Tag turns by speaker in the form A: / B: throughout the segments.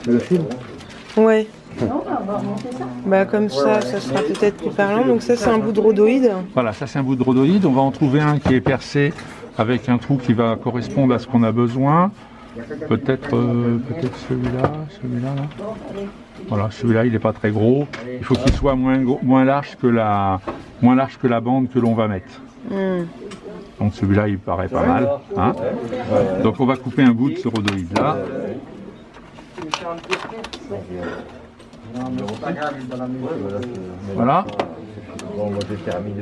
A: Le film.
B: Ouais. Bah comme ça sera peut-être plus parlant. Donc ça c'est un bout de rhodoïde.
A: Voilà, ça c'est un bout de rhodoïde. On va en trouver un qui est percé avec un trou qui va correspondre à ce qu'on a besoin. Peut-être celui-là, là. Voilà, celui-là il n'est pas très gros. Il faut qu'il soit moins large que la bande que l'on va mettre. Donc celui-là il paraît pas mal. Hein. Donc on va couper un bout de ce rhodoïde là. Voilà.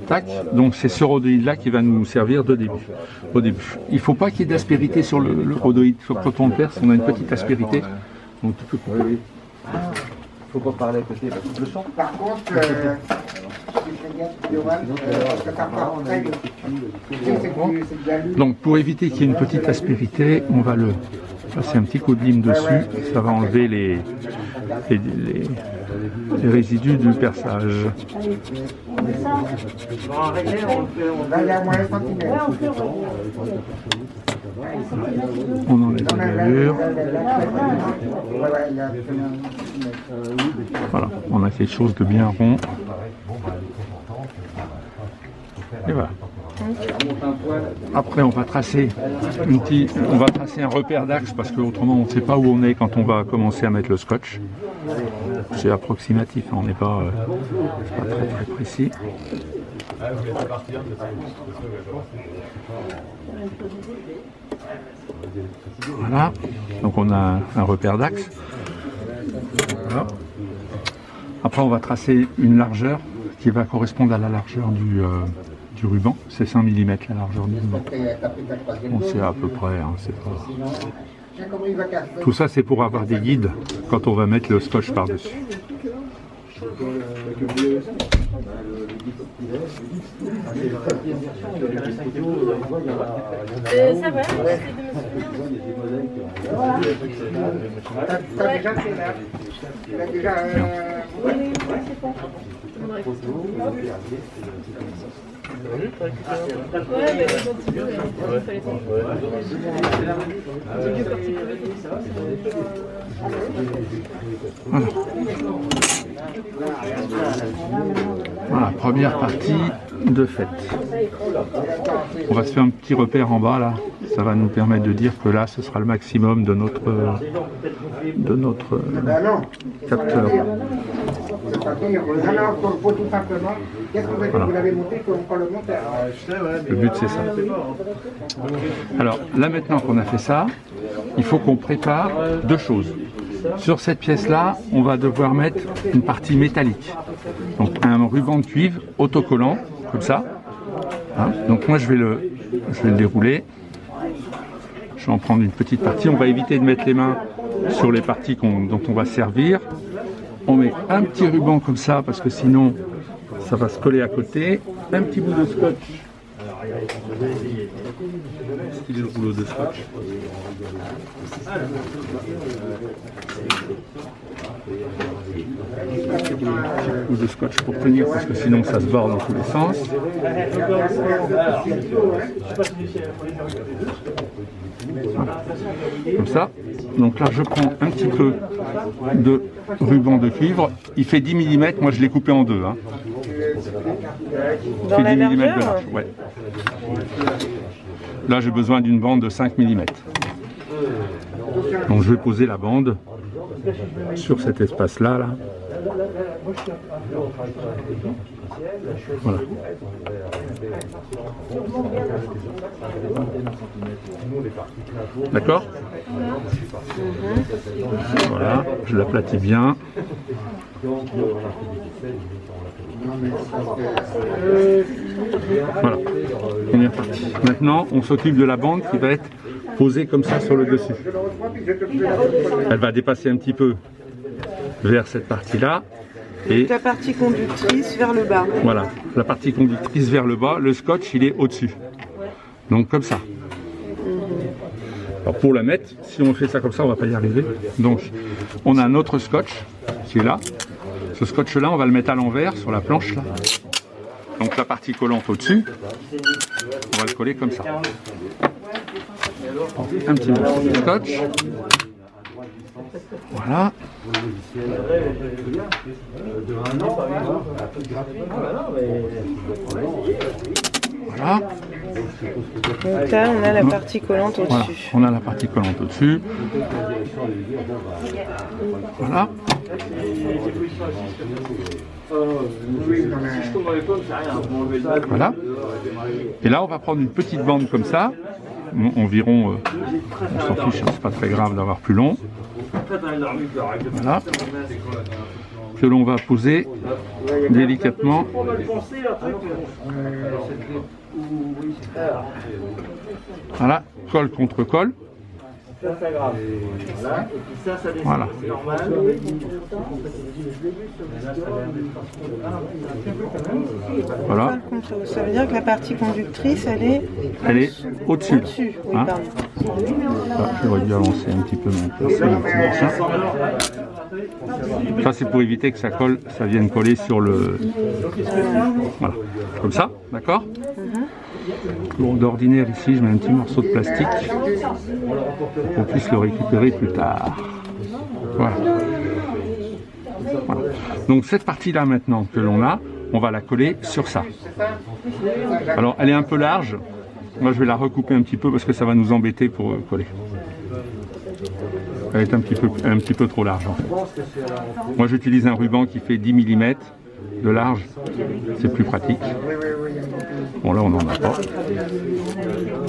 A: Tac. Donc c'est ce rhodoïde là qui va nous servir de début. Au début. Il ne faut pas qu'il y ait d'aspérité sur le rhodoïde. Quand on le perce, on a une petite aspérité. Donc tu peux couper. Il ne faut pas parler à côté. Le son. Par contre, donc pour éviter qu'il y ait une petite aspérité, on va le passer un petit coup de lime dessus. Ça va enlever les résidus du perçage. On enlève la gravure. Voilà, on a quelque chose de bien rond. Et voilà. Après on va tracer un repère d'axe parce qu'autrement on ne sait pas où on est quand on va commencer à mettre le scotch. C'est approximatif, on n'est pas, pas très précis. Voilà, donc on a un repère d'axe. Voilà. Après on va tracer une largeur qui va correspondre à la largeur du ruban. C'est 5 mm la largeur du ruban. On sait à peu près, hein, c'est pas... Tout ça c'est pour avoir des guides quand on va mettre le scotch par-dessus.
C: Ça va,
A: Voilà, première partie de fait. On va se faire un petit repère en bas là. Ça va nous permettre de dire que là ce sera le maximum de notre capteur. Voilà. Le but c'est ça. Alors là maintenant qu'on a fait ça, il faut qu'on prépare deux choses. Sur cette pièce-là, on va devoir mettre une partie métallique. Donc un ruban de cuivre autocollant, comme ça. Hein, donc moi je vais le dérouler. Je vais en prendre une petite partie. On va éviter de mettre les mains sur les parties dont on va servir. On met un petit ruban comme ça parce que sinon ça va se coller à côté. Un petit bout de scotch. Il est le rouleau de scotch. Un petit bout de scotch pour tenir parce que sinon ça se barre dans tous les sens. Voilà. Comme ça. Donc là je prends un petit peu de ruban de cuivre. Il fait 10 mm, moi je l'ai coupé en deux. Hein.
B: Dans la largeur,
A: ouais. Là j'ai besoin d'une bande de 5 mm. Donc je vais poser la bande sur cet espace-là. Là. Voilà. D'accord ? Voilà, je l'aplatis bien. Voilà, première partie. Maintenant, on s'occupe de la bande qui va être posée comme ça sur le dessus. Elle va dépasser un petit peu vers cette partie-là. Et
B: la partie conductrice vers le bas.
A: Voilà, la partie conductrice vers le bas, le scotch il est au-dessus. Donc comme ça. Alors pour la mettre, si on fait ça comme ça, on ne va pas y arriver. Donc on a notre scotch qui est là. Ce scotch là, on va le mettre à l'envers sur la planche là. Donc la partie collante au-dessus, on va le coller comme ça. un petit morceau de scotch. Voilà. Voilà.
B: Donc là, on a la partie collante au-dessus.
A: Voilà, on a la partie collante au-dessus. Voilà. Voilà. Et là, on va prendre une petite bande comme ça, environ, on s'en fiche, hein, c'est pas très grave d'avoir plus long. Voilà. Que l'on va poser délicatement. Voilà, colle contre colle. Voilà. Voilà.
B: Ça veut dire que la partie conductrice, elle est
A: au-dessus.
B: Hein,
A: j'aurais dû avancer un petit peu mon ça c'est pour éviter que ça colle, ça vienne coller sur le... Voilà, comme ça, d'accord. Bon, d'ordinaire ici, je mets un petit morceau de plastique pour qu'on puisse le récupérer plus tard. Voilà. Voilà. Donc cette partie-là maintenant que l'on a, on va la coller sur ça. Alors elle est un peu large. Moi je vais la recouper un petit peu parce que ça va nous embêter pour coller. Elle est un petit peu trop large en fait. Moi j'utilise un ruban qui fait 10 mm de large. C'est plus pratique. Bon là on n'en a pas.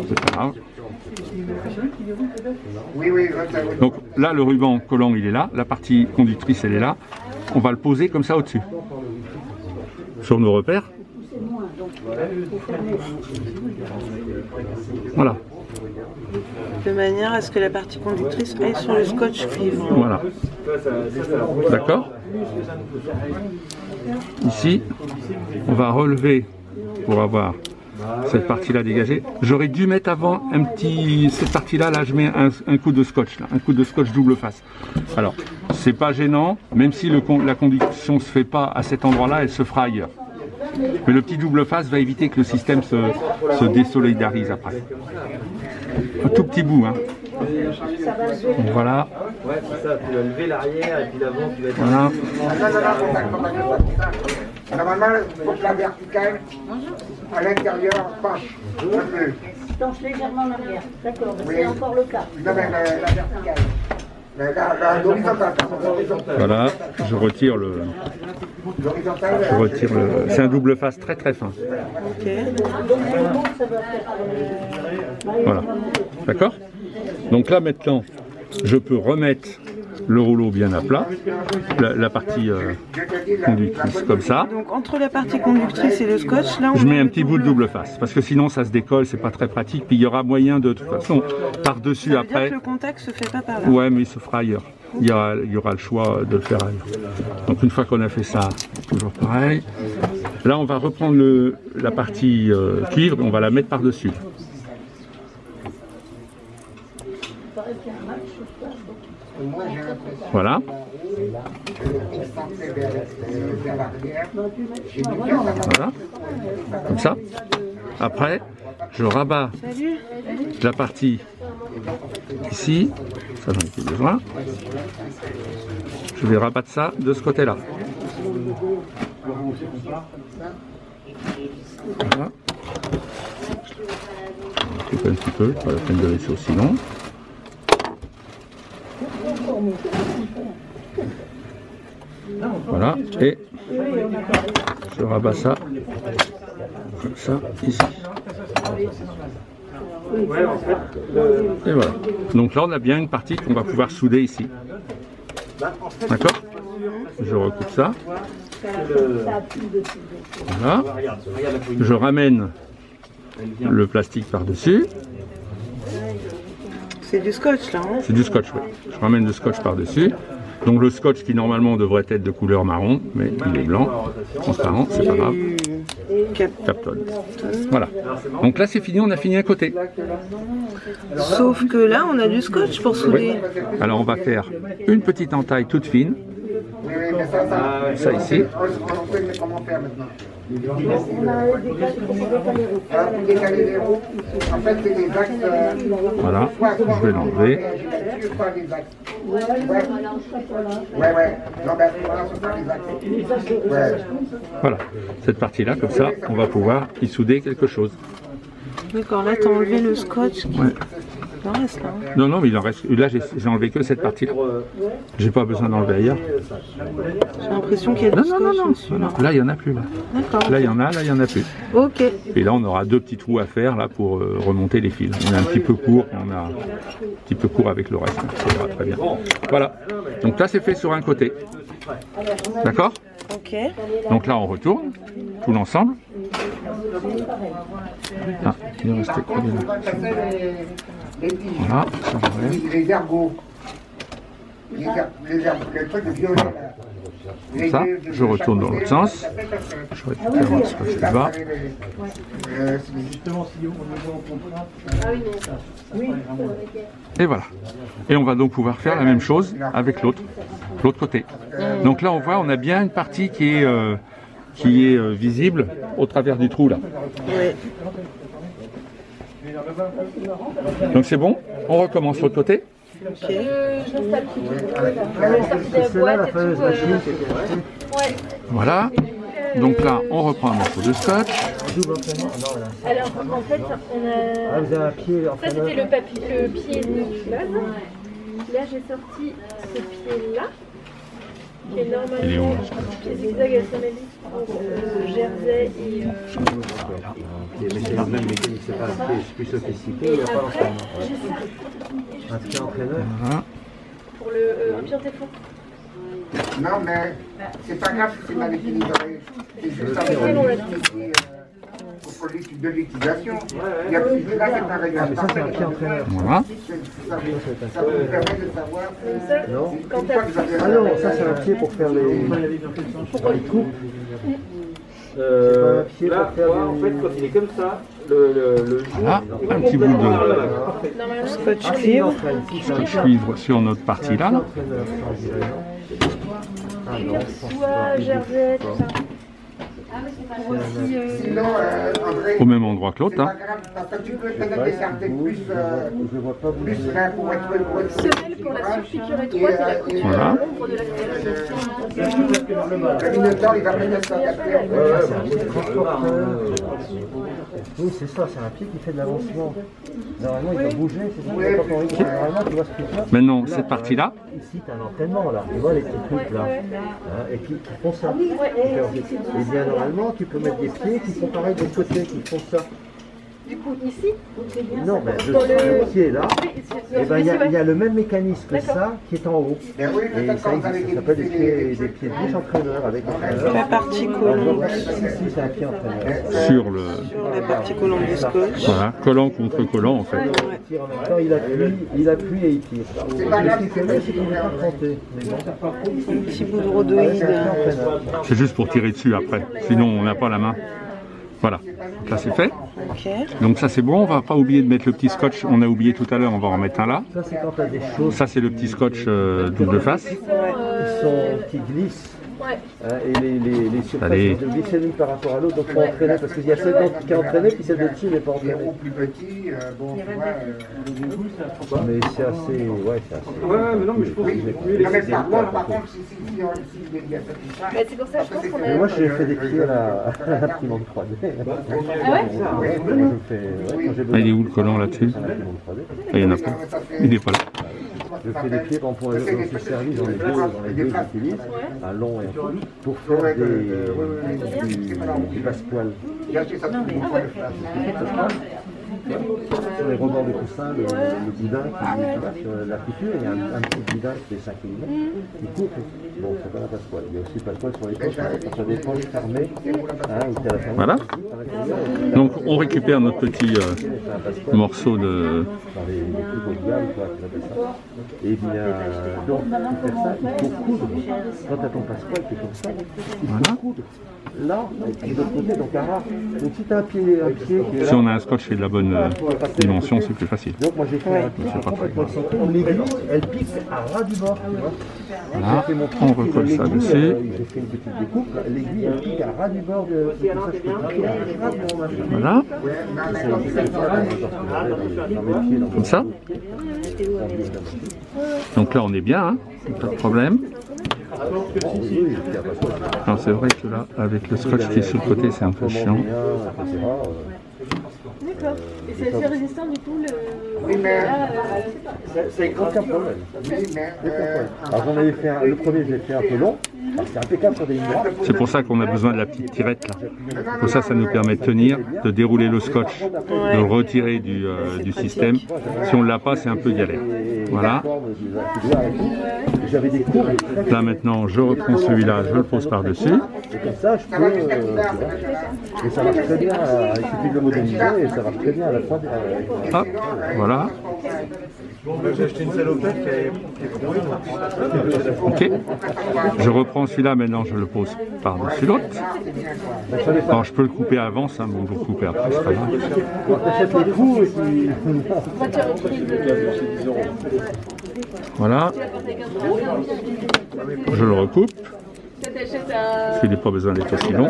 A: C'est pas grave. Donc là le ruban collant il est là. La partie conductrice elle est là. On va le poser comme ça au-dessus. Sur nos repères. Voilà.
B: De manière à ce que la partie conductrice aille sur le scotch cuivre.
A: Voilà. D'accord. Ici, on va relever pour avoir cette partie-là dégagée. J'aurais dû mettre avant cette partie-là, là je mets un coup de scotch, là, un coup de scotch double face. Alors, c'est pas gênant, même si la conduction se fait pas à cet endroit-là, elle se fera ailleurs. Mais le petit double face va éviter que le système se désolidarise après. Un tout petit bout, hein. Donc, voilà.
C: Ouais, c'est ça, tu vas lever l'arrière et puis l'avant, tu vas être...
A: Voilà.
D: Normalement, il faut que la verticale, à l'intérieur, penche un peu.
E: Penche légèrement en arrière, d'accord, c'est encore le cas.
D: Non, mais la verticale.
A: Voilà, je retire le... C'est un double face très très fin. Voilà, d'accord. Donc là maintenant, je peux remettre le rouleau bien à plat, la partie conductrice comme ça.
B: Donc entre la partie conductrice et le scotch, là on
A: je mets un petit bout de double face, parce que sinon ça se décolle, c'est pas très pratique, puis il y aura moyen de toute façon, par-dessus après...
B: Ça veut dire que le contact se fait pas par là.
A: Ouais, mais il se fera ailleurs. Il y aura le choix de le faire ailleurs. Donc une fois qu'on a fait ça, toujours pareil. Là on va reprendre la partie cuivre et on va la mettre par-dessus. Voilà. Voilà. Comme ça. Après, je rabats la partie ici. Ça j'en ai plus besoin. Je vais rabattre ça de ce côté-là. Voilà. Je coupe un petit peu, pas la peine de laisser aussi long. Voilà, et je rabats ça comme ça ici. Et voilà. Donc là on a bien une partie qu'on va pouvoir souder ici. D'accord? Je recoupe ça. Voilà. Je ramène le plastique par-dessus.
B: C'est du scotch là, hein?
A: C'est du scotch, oui. Je ramène le scotch par-dessus. Donc le scotch qui normalement devrait être de couleur marron, mais il est blanc, transparent, c'est pas grave. Kapton. Voilà. Donc là c'est fini, on a fini un côté.
B: Sauf que là on a du scotch pour souder.
A: Oui. Alors on va faire une petite entaille toute fine.
D: mais
A: Ça ici.
D: On sait comment faire maintenant.
E: On a des cas pour décaler.
D: Alors, pour décaler les roues, en fait, c'est des axes.
A: Voilà, je vais l'enlever.
D: Pas les axes. Ouais. Non, ben, voilà, ce sont les axes. Ouais.
A: Voilà, cette partie-là, comme ça, on va pouvoir y souder quelque chose.
B: D'accord, là t'as enlevé le scotch.
A: Ouais.
B: Il en reste là. Hein.
A: Non, mais il en reste. Là, j'ai enlevé que cette partie-là. J'ai pas besoin d'enlever ailleurs.
B: J'ai l'impression qu'il y a du scotch dessus.
A: Non. Là, il y en a plus. Là,
B: D'accord.
A: là, il y en a. Là, il y en a plus.
B: Ok.
A: Et là, on aura deux petits trous à faire là pour remonter les fils. On est un petit peu court. On a un petit peu court avec le reste. Ça ira très bien. Voilà. Donc là, c'est fait sur un côté. D'accord?
B: Ok.
A: Donc là, on retourne tout l'ensemble. Ah, il est resté combien là? Voilà, ça j'enlève.
D: Les ergots. Les trucs de violet là.
A: Comme ça, je retourne dans l'autre sens. Je récupère ce que je bas. Et voilà. Et on va donc pouvoir faire la même chose avec l'autre côté. Donc là, on voit, on a bien une partie qui est visible au travers du trou là.
B: Oui.
A: Donc c'est bon, on recommence l'autre côté.
B: Ok.
A: Voilà. Donc là, on reprend un morceau de scotch.
F: Alors en fait, on a.
C: vous avez un pied en
F: Ça c'était le pied là. Là j'ai sorti ce pied là, qui est normalement
A: Il est où,
F: pied zigzag à Somalie pour Jersey et.
C: Mais c'est la même mécanique, c'est pas un pied plus sophistiqué, il n'y a pas l'entraînement. Un pied entraîneur.
A: Voilà.
F: Pour le Empire Téflon.
D: Non, mais c'est pas grave si c'est mal équilibré. C'est juste avec pour de l'utilisation. Il y a plus là, c'est pareil.
C: Mais ça, c'est un pied entraîneur.
A: Voilà.
D: Ça vous permet de savoir.
C: Non.
F: Quand
D: Une fois que vous avez
C: Ah non, ça, c'est un pied pour faire les coupes.
G: Là,
C: pied pour faire
G: moi, en fait, quand il est comme ça, le
A: Voilà, un petit bout de
F: normalement
B: Scotch cuivre.
A: cuivre sur notre partie là.
C: Ah non, je pense
F: soit
C: pas.
F: Jersey, tout ça. Pour aussi.
D: Sinon, André,
A: Au même endroit que l'autre.
D: c'est
A: Hein.
D: pas grave, parce que tu peux peut-être desserter plus,
C: Je vois pas
D: plus
C: bouger.
D: là pour être
F: Semelle pour la surpiqûre étroite et la couture
A: Voilà.
F: à l'ombre de la création.
D: Le Minotaure, il va peut-être s'adapter.
C: Oui, c'est ça, c'est un pied qui fait de l'avancement. Normalement, il va bouger, c'est ça. Quand on regarde, normalement, tu vois ce truc-là.
A: Maintenant, cette partie-là,
C: Ici, tu as un entraînement, là. Tu vois les petits trucs, là. Hein, et qui font ça. Et bien, normalement, tu peux mettre des pieds qui font pareil de l'autre côté, qui font ça.
F: Du coup, ici,
C: Non, mais
F: Dans
C: le pied, là,
F: oui,
C: et ben, il y a le même mécanisme que ça qui est en haut.
D: Mais oui,
C: Et
D: peut-être
C: ça
D: quand vous avez
C: existe, ça s'appelle des pieds de bouche entraîneur avec entraîneur.
B: La partie collante.
C: Si, c'est un pied entraîneur.
A: sur le.
B: Sur la partie collante du scotch.
A: Voilà, collant contre collant en fait.
C: Il tire en même temps, il appuie et il tire. Et ce qui fait mal, c'est qu'il ne veut pas fronter. Mais bon,
B: Un petit bout de
C: c'est un
B: rhodoïde.
C: pied entraîneur.
A: C'est juste pour tirer dessus après. Sinon, on n'a pas la main. Voilà. Donc là, c'est fait.
B: Ok.
A: Donc ça, c'est bon. On va pas oublier de mettre le petit scotch. On a oublié tout à l'heure. On va en mettre un là.
C: Ça, c'est quand tu as des choses
A: Ça, c'est le petit scotch double face.
C: qui glissent.
F: ouais.
C: Hein, et les surfaces
A: Allez.
C: de glisser l'une par rapport à l'autre, donc il faut entraîner, parce qu'il y a celle qui est entraînée, puis celle de dessus n'est pas
D: Les
C: entraînée.
D: roues plus petits, bon, tu vois.
C: Mais c'est assez, ouais, c'est assez.
G: Ouais, mais non, mais je pense
D: Oui,
G: que mieux
D: non, mais
G: laisser
D: par contre, si il y a ça.
F: Mais c'est pour ça que je pense qu'on
C: Mais
F: a.
C: moi, j'ai fait des pieds à l'imprimante 3D.
F: Ah ouais
C: Je fais, ouais, quand j'ai
A: Ah,
C: besoin
A: il est où le collant là-dessus?
C: d'imprimante 3D.
A: Ah, il n'y en a pas. Il n'est pas là.
C: Je fais des pieds pour je suis servi dans les deux j'utilise, un long et un court, pour faire des passepoils.
D: Bien sûr, ça te
C: Sur les rebords de coussin, le boudin qui va sur la couture, il y a un petit boudin qui fait 5 mm, qui coupe. Bon, c'est pas la passepoil. Il y a aussi le passepoil sur les poches, sur des poches fermées, hein, où tu as la fermeture
A: Voilà.
C: ici, par l'intérieur.
A: Donc on récupère notre petit morceau de...
C: Dans les trucs haut de gamme, quoi, tu appelles ça. Et bien, donc, pour faire ça, il faut coudre. Quand tu as ton passequat, tu fais comme ça, il faut coudre. Là, et de l'autre côté, donc à ras. Donc si tu as un pied qui est là,
A: si on a un scotch qui est de la bonne dimension, c'est plus facile.
C: donc moi j'ai fait un pied complètement excentré. L'aiguille, elle pique à ras du bord, tu vois.
A: Voilà, on recolle ça dessus.
C: J'ai fait une petite découpe. L'aiguille, elle pique à ras du bord de ça, je peux piquer à ras de mon machin.
A: Voilà, comme ça. Donc là on est bien, hein, pas de problème. Alors c'est vrai que là, avec le scotch qui est sur le côté, c'est un peu chiant.
F: D'accord. Et c'est assez résistant du coup le...
D: Oui, mais...
C: C'est aucun problème. Alors j'en avais fait un, le premier j'ai fait un peu long, c'est impeccable sur des lignes droites.
A: C'est pour ça qu'on a besoin de la petite tirette là. Pour ça, ça nous permet de tenir, de dérouler le scotch, de le retirer du système. Si on ne l'a pas, c'est un peu galère. Voilà.
C: J'avais des cours.
A: Là maintenant, je reprends celui-là, je le pose par-dessus.
C: Et comme ça, je peux... et ça marche très bien, il suffit de le modéliser et ça marche très bien à la fois.
A: Hop, voilà.
G: J'ai acheté une salopette qui est trouée.
A: Ok. Je reprends celui-là, maintenant je le pose par-dessus l'autre. Alors je peux le couper avant, ça, mais on peut le couper après, c'est pas grave.
C: T'achètes les coups et puis...
A: Voilà. Je le recoupe. Parce qu'il n'est pas besoin d'être aussi long.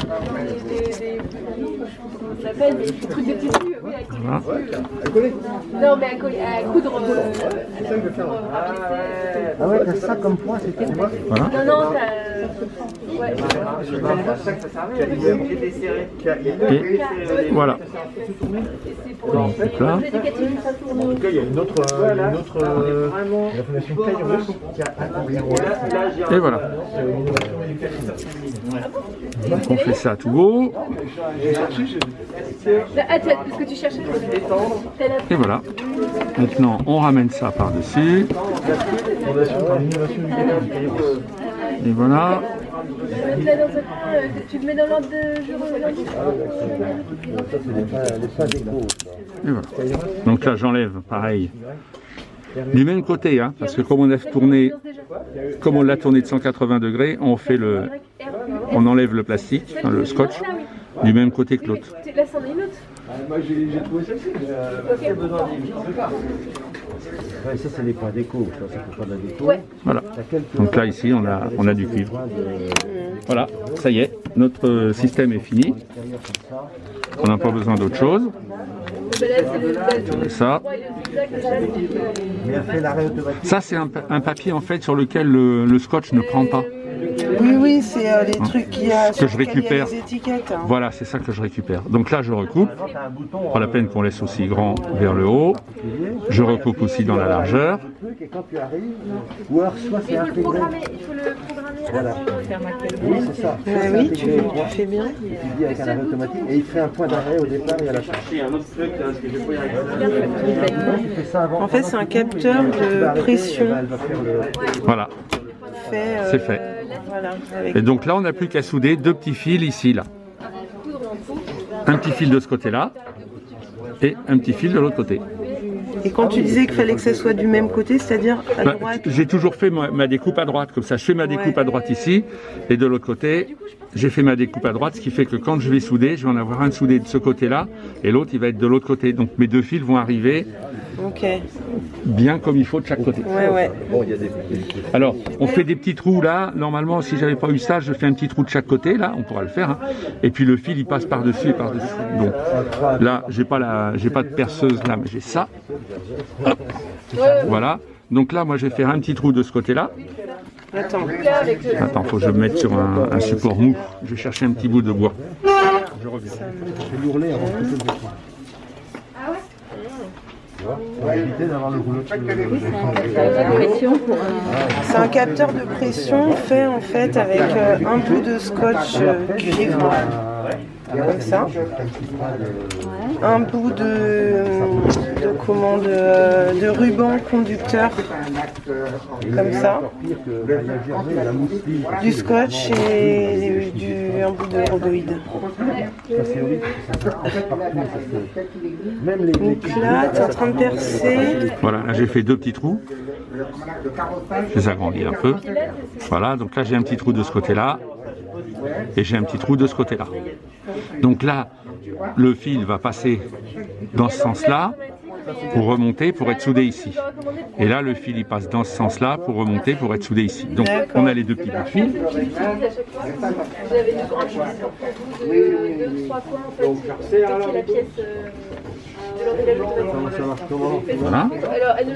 F: Ça s'appelle des trucs de tissu, oui,
A: Voilà.
F: non, mais à coudre.
C: Ah ouais, t'as ça comme point, c'est tout.
A: Voilà.
F: Non, non, t'as. Ouais.
A: Et voilà. Donc là.
G: En tout cas, il y a une autre la fondation Caille-Rousse qui a
A: Et voilà. Donc on fait ça tout haut.
F: Parce que tu cherchais.
A: Et voilà. Maintenant, on ramène ça par-dessus. Et voilà.
F: Tu le mets dans l'ordre de jour lundi.
C: Ça, c'est les pas déco.
A: Et voilà. Donc là, j'enlève, pareil, du même côté, hein, parce que comme on a tourné, comme on l'a tourné de 180 degrés, on enlève le plastique, enfin, le scotch, du même côté que l'autre.
F: Là, c'en est une autre.
G: Moi j'ai trouvé celle-ci, mais besoin
C: Ouais, ça c'est les points déco, ça pour faire de la déco.
F: Ouais.
A: Voilà. Donc là, ici, on a du cuivre. Voilà, ça y est, notre système est fini. On n'a pas besoin d'autre chose. Ça. Ça, c'est un papier en fait sur lequel le scotch ne prend pas.
B: Oui, oui, c'est les trucs qu'il y a
A: que je récupère.
B: les étiquettes. Hein.
A: Voilà, c'est ça que je récupère. Donc là, je recoupe. Pas la peine qu'on laisse aussi grand vers le haut. Je recoupe aussi dans la largeur.
C: Et quand tu arrives, ou alors soit c'est intégré.
F: Il faut le programmer
C: Voilà. Oui, c'est ça.
B: Oui, tu fais bien.
C: Tu dis avec un arrêt automatique et il fait un point d'arrêt au départ et à la fin.
B: En fait, c'est un capteur de pression.
A: Voilà, c'est fait.
B: Voilà,
A: Et donc là, on n'a plus qu'à souder deux petits fils ici, là. Un petit fil de ce côté-là et un petit fil de l'autre côté.
B: Et quand tu disais qu'il fallait que ça soit du même côté, c'est-à-dire à droite.
A: J'ai toujours fait ma découpe à droite, comme ça. Je fais ma découpe à droite ici, et de l'autre côté, j'ai fait ma découpe à droite, ce qui fait que quand je vais souder, je vais en avoir un soudé de ce côté-là, et l'autre, il va être de l'autre côté. Donc mes deux fils vont arriver bien comme il faut de chaque côté.
B: Ouais, ouais.
A: Alors, on fait des petits trous là. Normalement, si j'avais pas eu ça, je fais un petit trou de chaque côté, là, on pourra le faire. Hein. Et puis le fil, il passe par-dessus et par-dessus. Donc là, j'ai pas de perceuse là, mais j'ai ça. Hop. Voilà. Donc là, moi, je vais faire un petit trou de ce côté-là. Attends, faut que je me mette sur un support mou. Je vais chercher un petit bout de bois. Je reviens.
C: Je vais l'ourler avant de couper le bois. Pour éviter d'avoir le rouleau
B: C'est un capteur de pression fait en fait avec un bout de scotch cuivre, comme ça, un bout de comment de ruban conducteur, comme ça, du scotch et un bout de rhodoïde. Donc là, tu es en train de percer.
A: Voilà, là j'ai fait 2 petits trous. Je les agrandis un peu. Voilà, donc là j'ai un petit trou de ce côté-là. Et j'ai un petit trou de ce côté-là. Donc là, le fil va passer dans ce sens-là pour remonter, pour être soudé ici. Et là, le fil il passe dans ce sens-là pour remonter, pour être soudé ici. Donc on a les 2 petits bouts de fil. Voilà.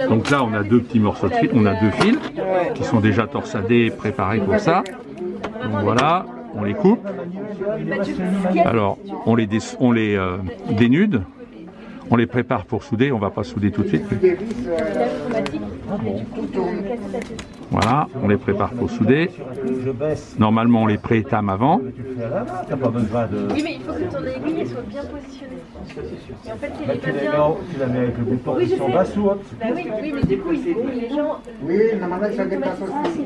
A: Donc là, on a 2 petits morceaux de fil, on a 2 fils qui sont déjà torsadés, préparés pour ça. Donc voilà, on les coupe. Alors, on les dénude. On les prépare pour souder, on ne va pas souder tout de suite. Voilà, on les prépare pour souder. Normalement, on les pré-étame avant.
F: Oui, mais il faut que ton aiguille soit bien positionnée. Et en fait, si elle est pas bien...
G: Tu la mets avec le bouton
F: Oui, je sais.
G: bas sous haute.
F: Bah oui, mais du coup, les gens...
D: Oui, normalement, ça dépasse aussi.
F: Si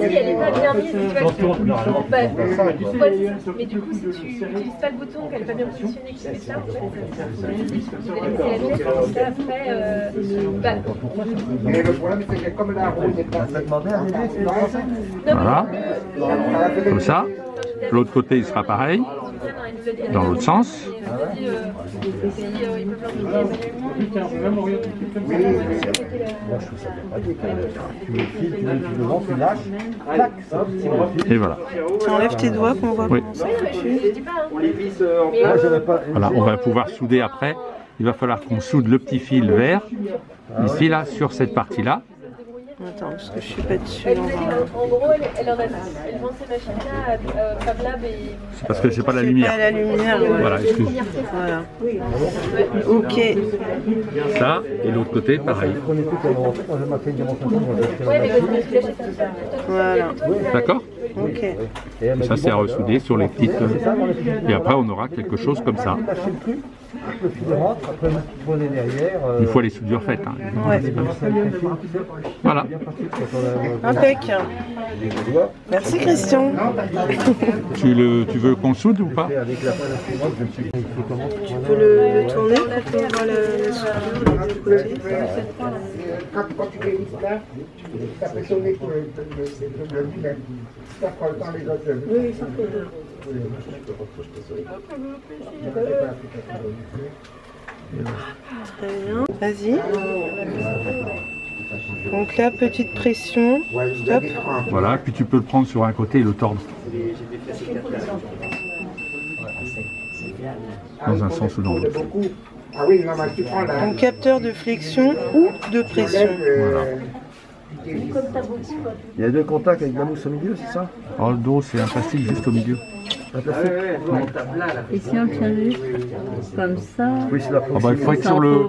F: elle n'est pas bien mise, tu vois mais du coup, si tu n'utilises pas le bouton, qu'elle n'est pas bien positionnée, que tu fais ça, en fait, c'est la pièce, ça après...
D: Mais le problème, c'est que comme la roue n'est pas...
A: Voilà, comme ça. L'autre côté, il sera pareil, dans l'autre sens. Et voilà.
B: Tu enlèves tes doigts qu'on voit.
A: Oui.
F: Voilà,
A: Voilà, on va pouvoir souder après. Il va falloir qu'on soude le petit fil vert, ici, là, sur cette partie-là.
B: Attends, parce que je suis pas dessus.
F: en gros, elle vend ces machines-là à Fab Lab et...
A: C'est parce que c'est pas la lumière.
B: Pas la lumière, ouais.
A: Voilà, excuse.
B: Voilà. Ok.
A: Ça, et l'autre côté, pareil.
F: Ouais, mais quand tu l'achètes tout ça...
B: Voilà.
A: D'accord?
B: Ok.
A: Et ça, c'est à ressouder sur les petites... Et après, on aura quelque chose comme ça. Une fois les soudures faites. Hein.
B: Ouais.
A: Voilà.
B: Impec. Merci Christian.
A: Tu veux qu'on le soude ou pas?
B: Tu peux le tourner pour qu'on voit la soudure des deux côtés.
D: Quand tu dévisses là, ça peut sonner pour le lui-même. Ça prend le temps les autres. Oui, ça peut.
B: Très bien. Vas-y. Donc là, petite pression. Hop.
A: Voilà, puis tu peux le prendre sur un côté et le tordre. Dans un sens ou dans l'autre.
D: Ah oui, non, mais tu prends la...
B: Donc capteur de flexion ou de pression.
A: Voilà.
G: Il y a 2 contacts avec de la mousse au milieu, c'est ça?
A: Oh, le dos, c'est un plastique juste au milieu.
G: Un plastique?
H: Et si on tient juste comme ça,
G: Oui, c'est la
A: Ah bah, il faut être sur le...